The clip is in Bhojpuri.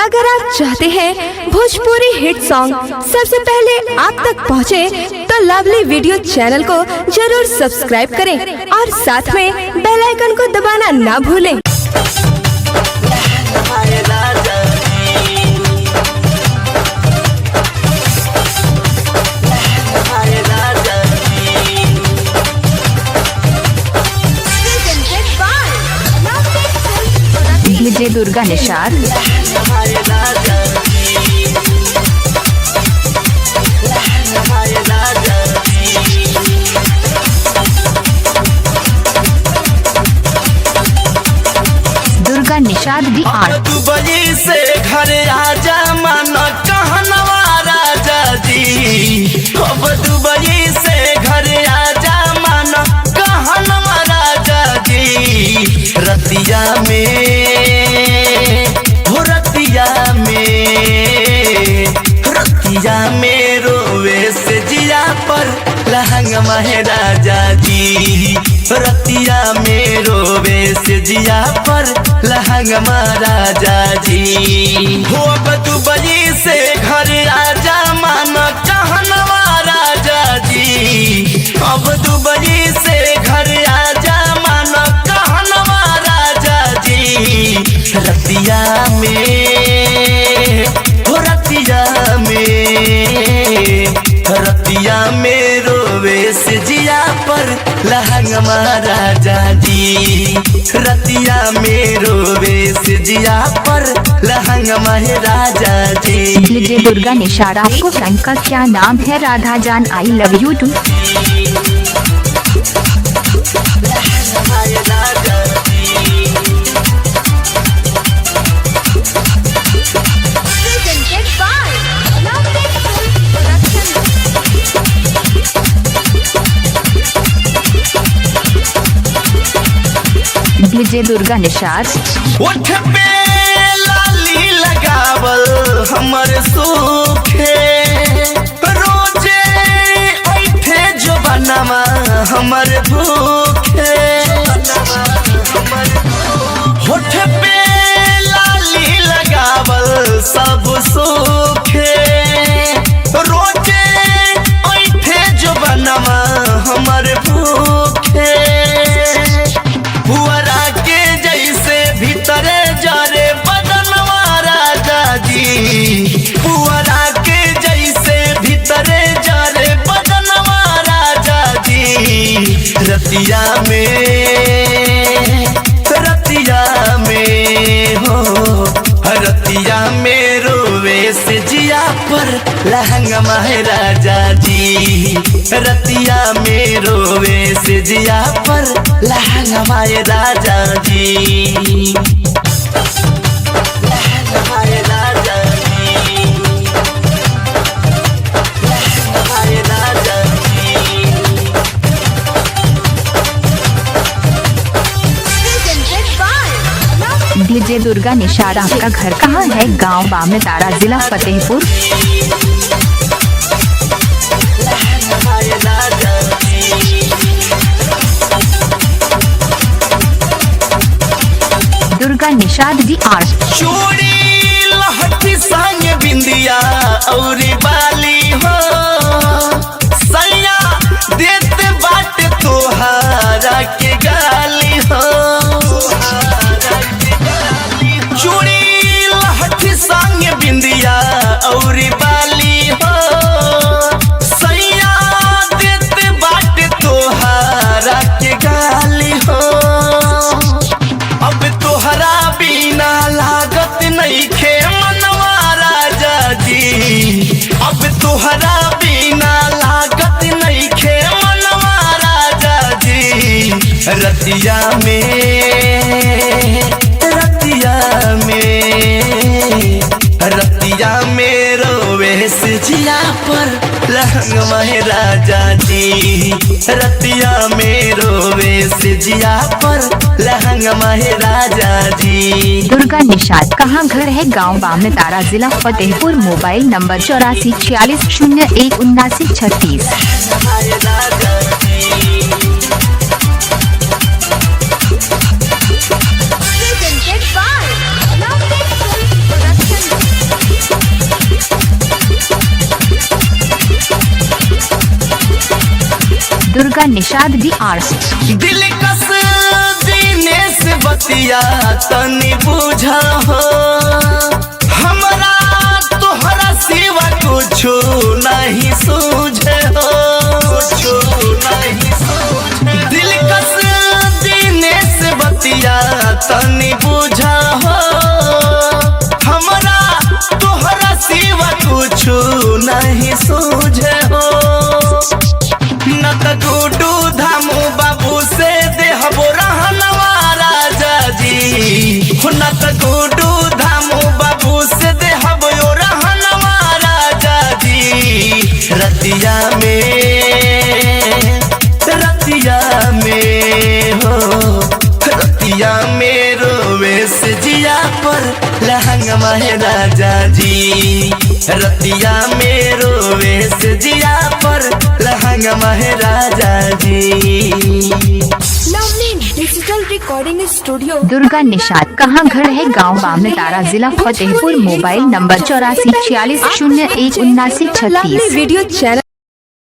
अगर आप चाहते हैं भोजपुरी हिट सॉन्ग सबसे पहले आप तक पहुंचे, तो लवली वीडियो चैनल को जरूर सब्सक्राइब करें और साथ में बेल आइकन को दबाना ना भूलें। डीजे दुर्गा निषाद। दुर्गा निषाद भी दुबई से घर आजा माना कहनवा राजा जी। अब दुबई से घर आजा माना कहनवा राजा जी। रतिया में रोवे से जिया पर लहंगा है राजा जी। रतिया में रोवे से जिया पर लहंगा राजा जी। हो अब दुबई से घर आजा माना कहनवा राजा जी। अब दुबई से घर आजा माना कहनवा राजा जी। रतिया में रतिया में रोवे से जिया पर लहंगा राजा जी। रतिया में रोवे से जिया पर लहंगा राजा जी। डीजे दुर्गा निषाद। आपको फ्रेंड का क्या नाम है? राधा जान, I love you too. DJ Durga Nishad. ओठ पे लाली लगावल हमर सूखे, रोजे ऐठे जो बनवा हमर भूखे। ओठ पे लाली लगावल सब सूखे, रोजे ऐठे जो बनवा हमर भूखे। पुअरा के जैसे भीतरे जारे बदनवा राजा जी। पुअरा के जैसे भीतरे जारे बदनवा राजा जी। रतिया में रोवे से जिया पर लहंगा है राजा जी। रतिया में रोवे से जिया पर लहंगा है राजा जी। लहंगा है राजा जी। लहंगा है राजा जी। डीजे दुर्गा निषाद। आपका घर कहाँ है? गांव बामे तारा, जिला फतेहपुर। दुर्गा निषाद जी आर। चूड़ी लहठी संग बिंदिया और बाली हो, सैया देते बाट तोहारा के गाली हो। चूड़ी लहठी संग बिंदिया और बाली हो, सैया देते बाट तोहारा के गाली हो। अब तोहरा बिना लागत नहीं खे मनवा राजा जी। अब तोहरा बिना लागत नहीं खे मनवा राजा जी। रतिया में रोवे से जिया पर लहंगा है राजा जी। रतिया में रोवे से जिया पर लहंगा है राजा जी। दुर्गा निषाद। कहाँ घर है? गांव बामे तारा, जिला फतेहपुर। Mobile number 84 46 01 79 36। दुर्गा निषाद बिहार। दिल कस जीने से बतिया तनी बुझा हो, हमरा तोहरा सिवा कुछो नहीं सूझे हो, कुछो नहीं सूझे। दिल कस जीने से बतिया तनी बुझा हो, हमरा तोहरा सिवा कुछो नहीं सूझे हो। न त गुडू धामू बाबू से देहबो रहनवा राजा जी, न त गुडू धामू बाबू से देहबो रहनवा राजा जी। रतिया में हो, रतिया में रोवे से जिया पर लहंगवा है राजा जी। रतिया में रोवे से जिया पर लहंगवा है राजा जी। Lovely digital recording studio Durga Nishad कहाँ घर है? गांव बामने तारा, जिला Fatehpur. Mobile number 84 46 01 79 36। Video channel